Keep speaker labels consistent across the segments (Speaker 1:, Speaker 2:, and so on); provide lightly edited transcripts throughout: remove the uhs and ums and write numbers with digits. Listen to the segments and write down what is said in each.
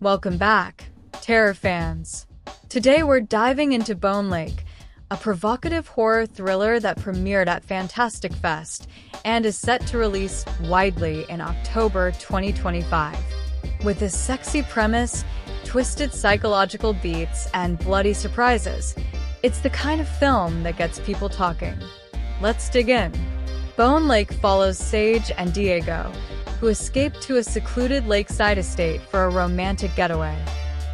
Speaker 1: Welcome back, terror fans. Today we're diving into Bone Lake, a provocative horror thriller that premiered at Fantastic Fest and is set to release widely in October 2025. With a sexy premise, twisted psychological beats, and bloody surprises, it's the kind of film that gets people talking. Let's dig in. Bone Lake follows Sage and Diego, who escape to a secluded lakeside estate for a romantic getaway.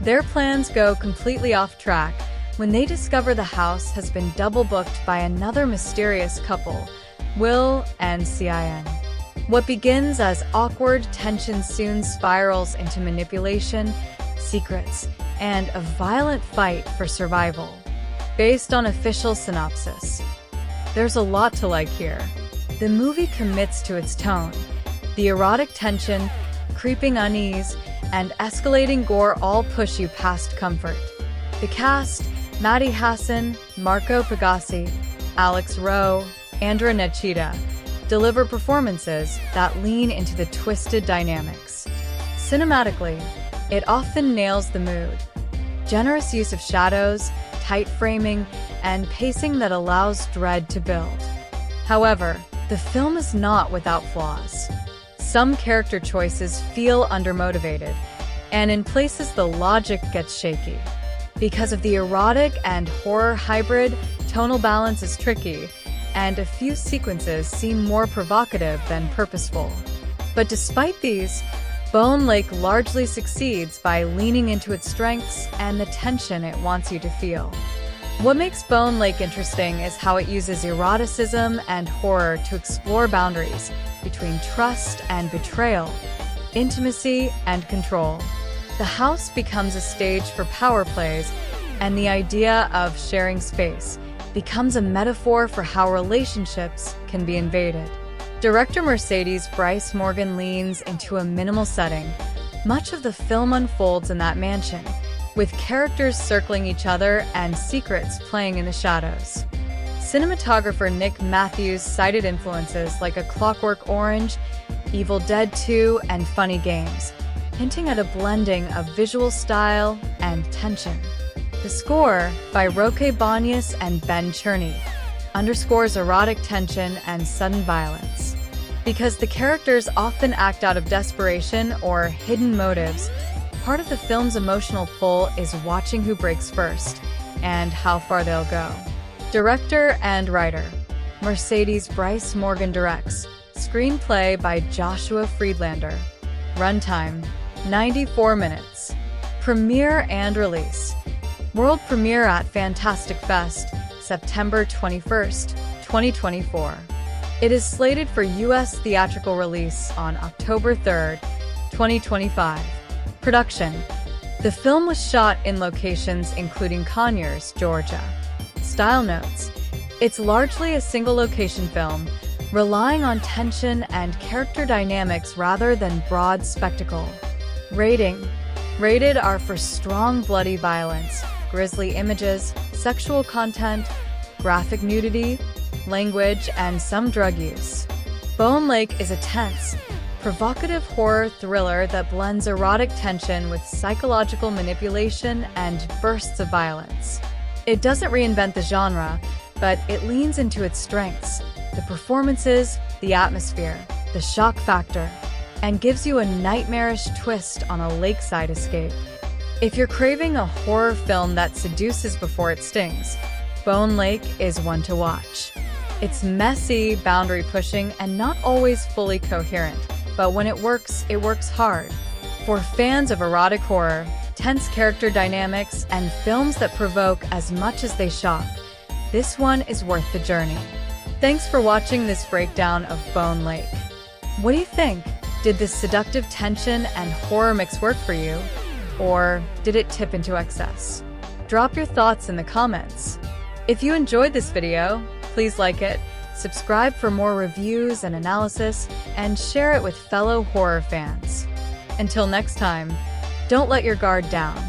Speaker 1: Their plans go completely off track when they discover the house has been double-booked by another mysterious couple, Will and Cin. What begins as awkward tension soon spirals into manipulation, secrets, and a violent fight for survival. Based on official synopsis. There's a lot to like here. The movie commits to its tone. The erotic tension, creeping unease, and escalating gore all push you past comfort. The cast, Maddie Hasson, Marco Pigossi, Alex Rowe, Andra Nechita, deliver performances that lean into the twisted dynamics. Cinematically, it often nails the mood. Generous use of shadows, tight framing, and pacing that allows dread to build. However, the film is not without flaws. Some character choices feel undermotivated, and in places the logic gets shaky. Because of the erotic and horror hybrid, tonal balance is tricky, and a few sequences seem more provocative than purposeful. But despite these, Bone Lake largely succeeds by leaning into its strengths and the tension it wants you to feel. What makes Bone Lake interesting is how it uses eroticism and horror to explore boundaries between trust and betrayal, intimacy and control. The house becomes a stage for power plays, and the idea of sharing space becomes a metaphor for how relationships can be invaded. Director Mercedes Bryce Morgan leans into a minimal setting. Much of the film unfolds in that mansion, with characters circling each other and secrets playing in the shadows. Cinematographer Nick Matthews cited influences like A Clockwork Orange, Evil Dead 2, and Funny Games, hinting at a blending of visual style and tension. The score, by Roque Banyas and Ben Cherney, underscores erotic tension and sudden violence. Because the characters often act out of desperation or hidden motives, part of the film's emotional pull is watching who breaks first and how far they'll go. Director and writer, Mercedes Bryce Morgan directs. Screenplay by Joshua Friedlander. Runtime, 94 minutes. Premiere and release. World premiere at Fantastic Fest, September 21st, 2024. It is slated for U.S. theatrical release on October 3rd, 2025. Production. The film was shot in locations including Conyers, Georgia. Style notes. It's largely a single-location film, relying on tension and character dynamics rather than broad spectacle. Rating. Rated R for strong bloody violence, grisly images, sexual content, graphic nudity, language, and some drug use. Bone Lake is a tense, provocative horror thriller that blends erotic tension with psychological manipulation and bursts of violence. It doesn't reinvent the genre, but it leans into its strengths, the performances, the atmosphere, the shock factor, and gives you a nightmarish twist on a lakeside escape. If you're craving a horror film that seduces before it stings, Bone Lake is one to watch. It's messy, boundary-pushing, and not always fully coherent, but when it works hard. For fans of erotic horror, tense character dynamics, and films that provoke as much as they shock, this one is worth the journey. Thanks for watching this breakdown of Bone Lake. What do you think? Did the seductive tension and horror mix work for you? Or did it tip into excess? Drop your thoughts in the comments. If you enjoyed this video, please like it, subscribe for more reviews and analysis, and share it with fellow horror fans. Until next time, don't let your guard down.